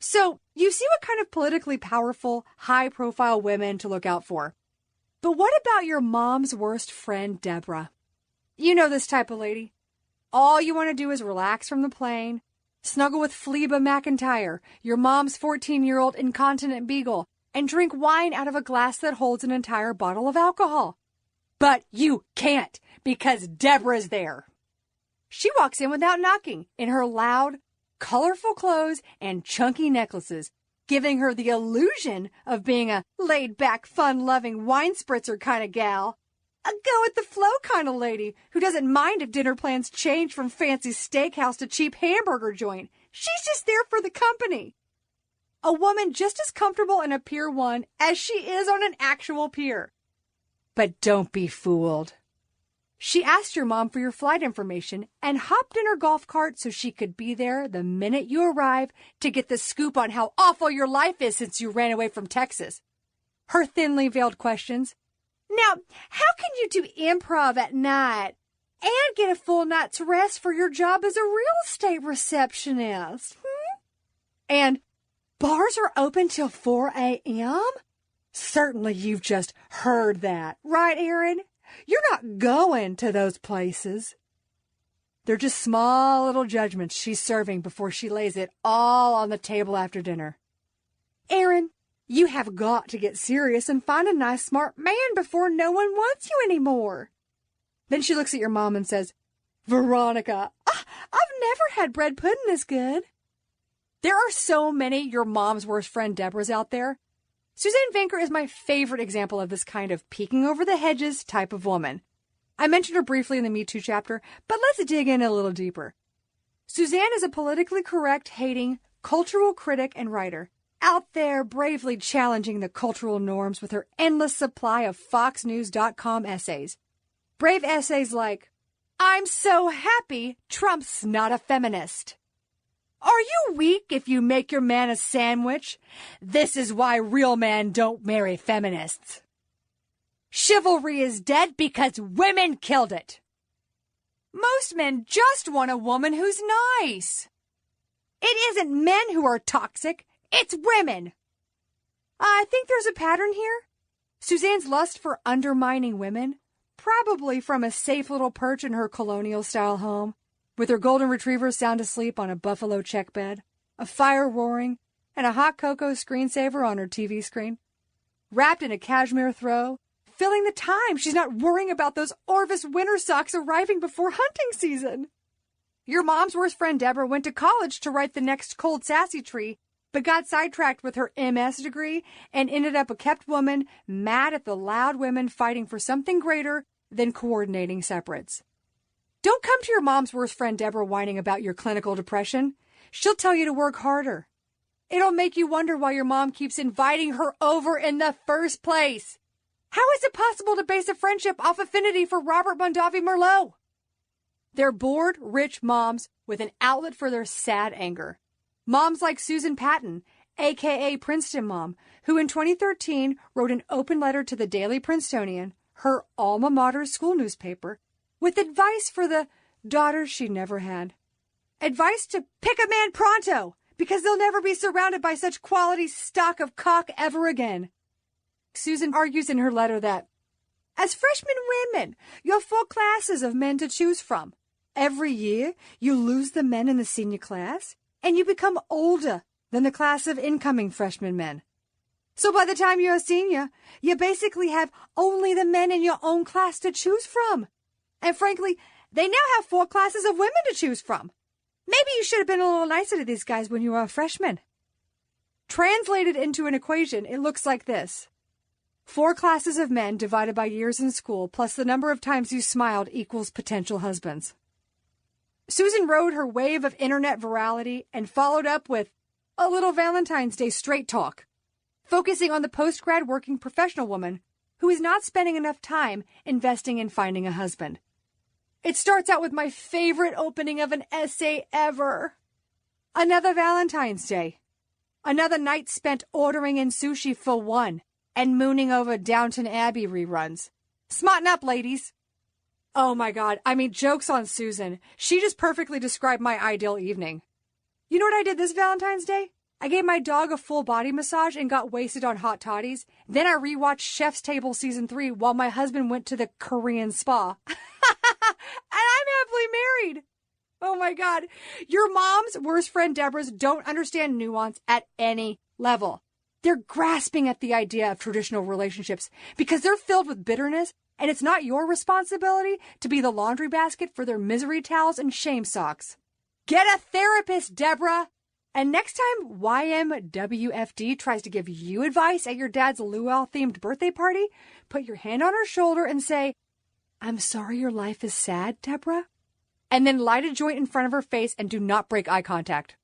So you see what kind of politically powerful, high-profile women to look out for. But what about your mom's worst friend, Deborah? You know this type of lady. All you want to do is relax from the plane, snuggle with Fleba McIntyre, your mom's 14-year-old incontinent beagle, and drink wine out of a glass that holds an entire bottle of alcohol. But you can't, because Deborah's there. She walks in without knocking, in her loud, colorful clothes and chunky necklaces, giving her the illusion of being a laid-back, fun-loving wine spritzer kind of gal. A go-with-the-flow kind of lady who doesn't mind if dinner plans change from fancy steakhouse to cheap hamburger joint. She's just there for the company. A woman just as comfortable in a Pier 1 as she is on an actual pier. But don't be fooled. She asked your mom for your flight information and hopped in her golf cart so she could be there the minute you arrive to get the scoop on how awful your life is since you ran away from Texas. Her thinly veiled questions. Now, how can you do improv at night and get a full night's rest for your job as a real estate receptionist? And bars are open till 4 a.m.? Certainly you've just heard that, right, Erin? You're not going to those places. They're just small little judgments she's serving before she lays it all on the table after dinner. Erin, you have got to get serious and find a nice, smart man before no one wants you anymore. Then she looks at your mom and says, Veronica, I've never had bread pudding this good. There are so many your mom's worst friend Deborahs out there. Suzanne Vanker is my favorite example of this kind of peeking over the hedges type of woman. I mentioned her briefly in the Me Too chapter, but let's dig in a little deeper. Suzanne is a politically correct, hating, cultural critic and writer, out there bravely challenging the cultural norms with her endless supply of FoxNews.com essays. Brave essays like, I'm so happy Trump's not a feminist. Are you weak if you make your man a sandwich? This is why real men don't marry feminists. Chivalry is dead because women killed it. Most men just want a woman who's nice. It isn't men who are toxic, it's women. I think there's a pattern here. Suzanne's lust for undermining women, probably from a safe little perch in her colonial-style home, with her golden retriever sound asleep on a buffalo check bed, a fire roaring, and a hot cocoa screensaver on her TV screen. Wrapped in a cashmere throw, filling the time she's not worrying about those Orvis winter socks arriving before hunting season. Your mom's worst friend Deborah went to college to write the next Cold Sassy Tree, but got sidetracked with her MS degree and ended up a kept woman mad at the loud women fighting for something greater than coordinating separates. Don't come to your mom's worst friend Deborah whining about your clinical depression. She'll tell you to work harder. It'll make you wonder why your mom keeps inviting her over in the first place. How is it possible to base a friendship off affinity for Robert Mondavi Merlot? They're bored, rich moms with an outlet for their sad anger. Moms like Susan Patton, a.k.a. Princeton Mom, who in 2013 wrote an open letter to the Daily Princetonian, her alma mater school newspaper, with advice for the daughters she never had. Advice to pick a man pronto, because they'll never be surrounded by such quality stock of cock ever again. Susan argues in her letter that, as freshman women, you have 4 classes of men to choose from. Every year, you lose the men in the senior class, and you become older than the class of incoming freshman men. So by the time you're a senior, you basically have only the men in your own class to choose from. And frankly, they now have 4 classes of women to choose from. Maybe you should have been a little nicer to these guys when you were a freshman. Translated into an equation, it looks like this. 4 classes of men divided by years in school plus the number of times you smiled equals potential husbands. Susan rode her wave of internet virality and followed up with a little Valentine's Day straight talk, focusing on the post-grad working professional woman who is not spending enough time investing in finding a husband. It starts out with my favorite opening of an essay ever. Another Valentine's Day. Another night spent ordering in sushi for one and mooning over Downton Abbey reruns. Smarten up, ladies. Oh my God, jokes on Susan. She just perfectly described my ideal evening. You know what I did this Valentine's Day? I gave my dog a full body massage and got wasted on hot toddies. Then I rewatched Chef's Table Season 3 while my husband went to the Korean spa. And I'm happily married. Oh my God. Your mom's worst friend Deborah's don't understand nuance at any level. They're grasping at the idea of traditional relationships because they're filled with bitterness, and it's not your responsibility to be the laundry basket for their misery towels and shame socks. Get a therapist, Deborah! And next time YMWFD tries to give you advice at your dad's luau-themed birthday party, put your hand on her shoulder and say, "I'm sorry your life is sad, Deborah." And then light a joint in front of her face and do not break eye contact.